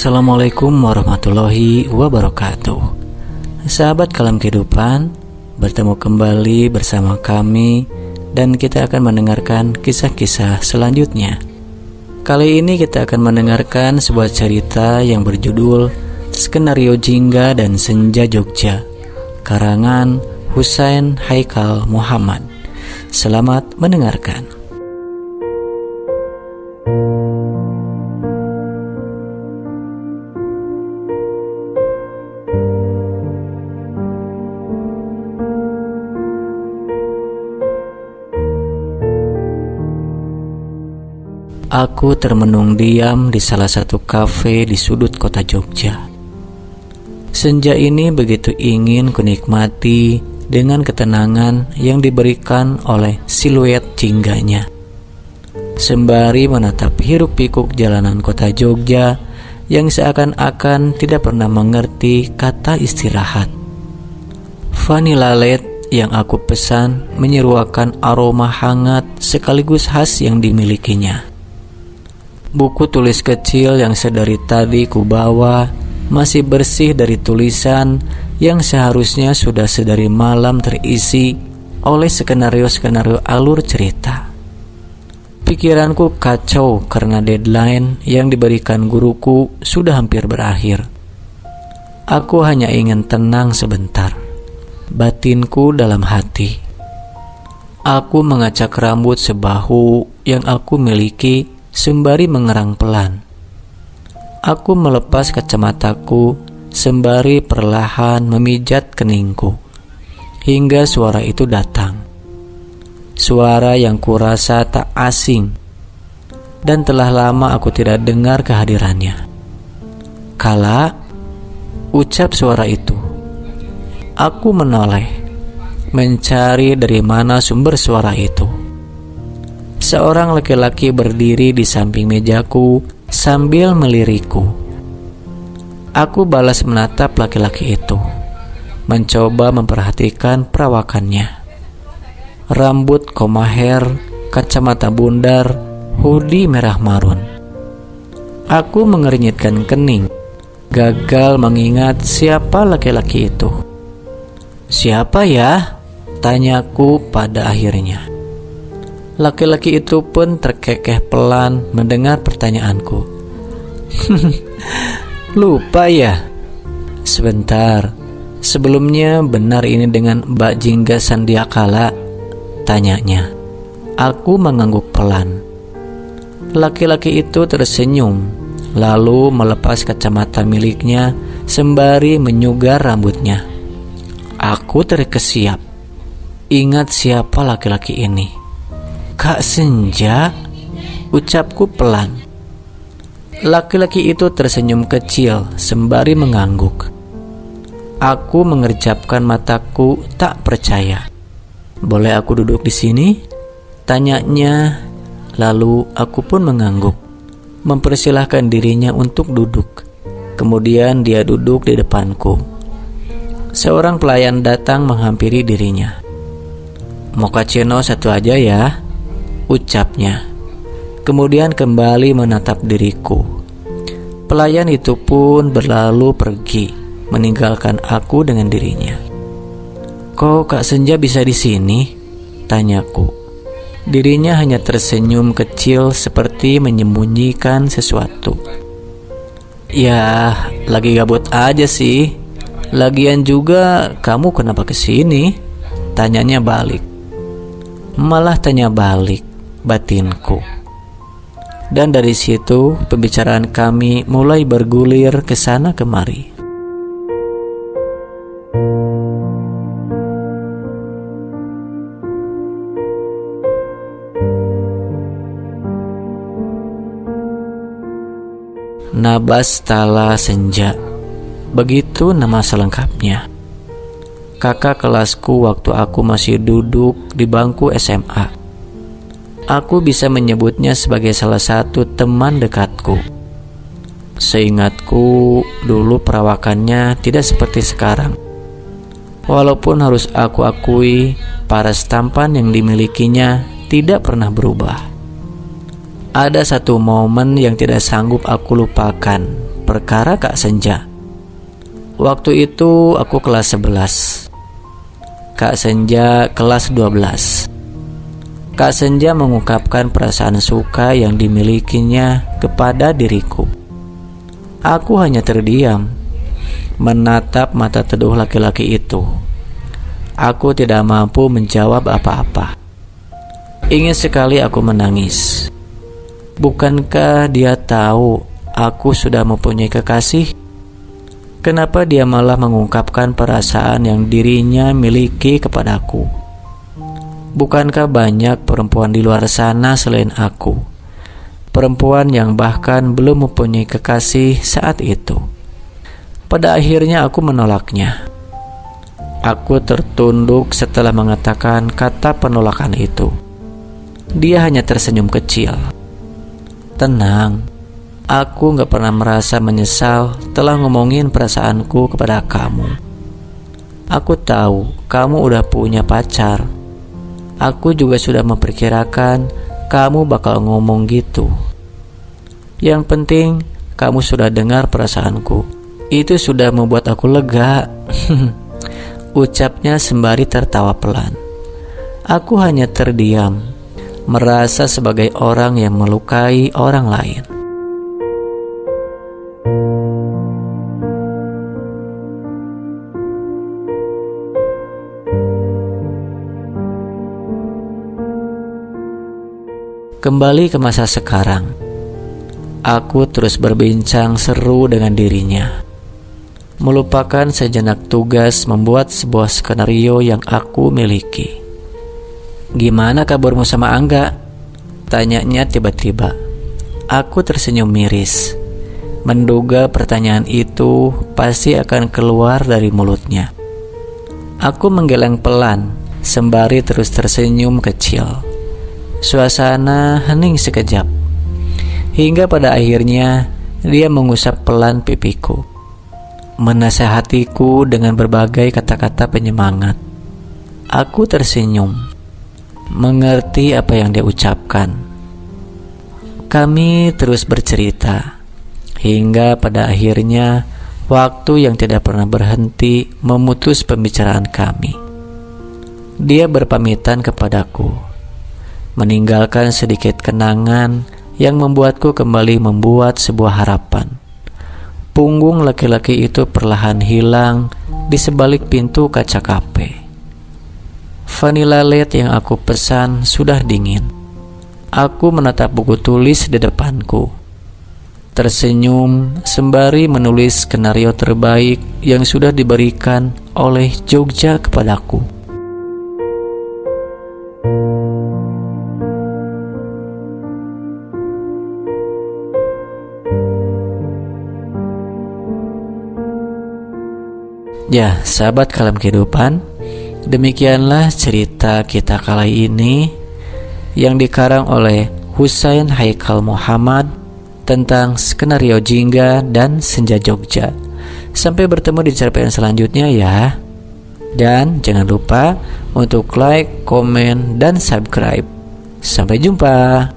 Assalamualaikum warahmatullahi wabarakatuh. Sahabat Kalam Kehidupan, bertemu kembali bersama kami dan kita akan mendengarkan kisah-kisah selanjutnya. Kali ini kita akan mendengarkan sebuah cerita yang berjudul Skenario Jingga dan Senja Jogja, karangan Husain Haikal Muhammad. Selamat mendengarkan. Aku termenung diam di salah satu kafe di sudut kota Jogja. Senja ini begitu ingin kunikmati dengan ketenangan yang diberikan oleh siluet jingganya. Sembari menatap hiruk-pikuk jalanan kota Jogja yang seakan-akan tidak pernah mengerti kata istirahat. Vanilla latte yang aku pesan menyeruakan aroma hangat sekaligus khas yang dimilikinya. Buku tulis kecil yang sedari tadi kubawa masih bersih dari tulisan yang seharusnya sudah sedari malam terisi oleh skenario-skenario alur cerita. Pikiranku kacau karena deadline yang diberikan guruku sudah hampir berakhir. Aku hanya ingin tenang sebentar. Batinku dalam hati. Aku mengacak rambut sebahu yang aku miliki sembari mengerang pelan. Aku melepas kacamataku sembari perlahan memijat keningku hingga suara itu datang. Suara yang kurasa tak asing dan telah lama aku tidak dengar kehadirannya. Kala ucap suara itu, aku menoleh mencari dari mana sumber suara itu. Seorang laki-laki berdiri di samping mejaku sambil melirikku. Aku balas menatap laki-laki itu, mencoba memperhatikan perawakannya. Rambut komaher, kacamata bundar, hoodie merah marun. Aku mengernyitkan kening, gagal mengingat siapa laki-laki itu. Siapa ya? Tanyaku pada akhirnya. Laki-laki itu pun terkekeh pelan mendengar pertanyaanku. Lupa ya? Sebentar, sebelumnya benar ini dengan Mbak Jingga Sandiakala? Tanyanya. Aku mengangguk pelan. Laki-laki itu tersenyum, lalu melepas kacamata miliknya sembari menyugar rambutnya. Aku terkesiap. Ingat siapa laki-laki ini? Kak Senja, ucapku pelan. Laki-laki itu tersenyum kecil sembari mengangguk. Aku mengerjapkan mataku tak percaya. Boleh aku duduk di sini? Tanyanya, lalu aku pun mengangguk, mempersilahkan dirinya untuk duduk. Kemudian dia duduk di depanku. Seorang pelayan datang menghampiri dirinya. Mochaccino satu aja ya, ucapnya. Kemudian kembali menatap diriku. Pelayan itu pun berlalu pergi, meninggalkan aku dengan dirinya. Kok Kak Senja bisa di sini? Tanyaku. Dirinya hanya tersenyum kecil seperti menyembunyikan sesuatu. Ya, lagi gabut aja sih. Lagian juga kamu kenapa kesini? Tanyanya balik. Malah tanya balik batinku. Dan dari situ pembicaraan kami mulai bergulir ke sana kemari. Nabastala Senja, begitu nama selengkapnya. Kakak kelasku waktu aku masih duduk di bangku SMA. Aku bisa menyebutnya sebagai salah satu teman dekatku. Seingatku, dulu perawakannya tidak seperti sekarang. Walaupun harus aku akui, paras tampan yang dimilikinya tidak pernah berubah. Ada satu momen yang tidak sanggup aku lupakan perkara Kak Senja. Waktu itu aku kelas 11, Kak Senja kelas 12. Kak Senja mengungkapkan perasaan suka yang dimilikinya kepada diriku. Aku hanya terdiam, menatap mata teduh laki-laki itu. Aku tidak mampu menjawab apa-apa. Ingin sekali aku menangis. Bukankah dia tahu aku sudah mempunyai kekasih? Kenapa dia malah mengungkapkan perasaan yang dirinya miliki kepadaku? Bukankah banyak perempuan di luar sana selain aku? Perempuan yang bahkan belum mempunyai kekasih saat itu. Pada akhirnya aku menolaknya. Aku tertunduk setelah mengatakan kata penolakan itu. Dia hanya tersenyum kecil. Tenang, aku gak pernah merasa menyesal telah ngomongin perasaanku kepada kamu. Aku tahu kamu udah punya pacar. Aku juga sudah memperkirakan kamu bakal ngomong gitu. Yang penting kamu sudah dengar perasaanku. Itu sudah membuat aku lega. Ucapnya sembari tertawa pelan. Aku hanya terdiam, merasa sebagai orang yang melukai orang lain. Kembali ke masa sekarang, aku terus berbincang seru dengan dirinya, melupakan sejenak tugas membuat sebuah skenario yang aku miliki. "Gimana kabarmu sama Angga?" tanyanya tiba-tiba. Aku tersenyum miris, menduga pertanyaan itu pasti akan keluar dari mulutnya. Aku menggeleng pelan, sembari terus tersenyum kecil. Suasana hening sekejap, hingga pada akhirnya dia mengusap pelan pipiku, menasehatiku dengan berbagai kata-kata penyemangat. Aku tersenyum, mengerti apa yang dia ucapkan. Kami terus bercerita, hingga pada akhirnya waktu yang tidak pernah berhenti memutus pembicaraan kami. Dia berpamitan kepadaku, meninggalkan sedikit kenangan yang membuatku kembali membuat sebuah harapan. Punggung laki-laki itu perlahan hilang di sebalik pintu kaca kafe. Vanilla latte yang aku pesan sudah dingin. Aku menatap buku tulis di depanku, tersenyum sembari menulis skenario terbaik yang sudah diberikan oleh Jogja kepadaku. Ya, sahabat Kalam Kehidupan, demikianlah cerita kita kali ini yang dikarang oleh Husain Haikal Muhammad tentang skenario Jingga dan Senja Jogja. Sampai bertemu di cerpen selanjutnya ya. Dan jangan lupa untuk like, komen, dan subscribe. Sampai jumpa.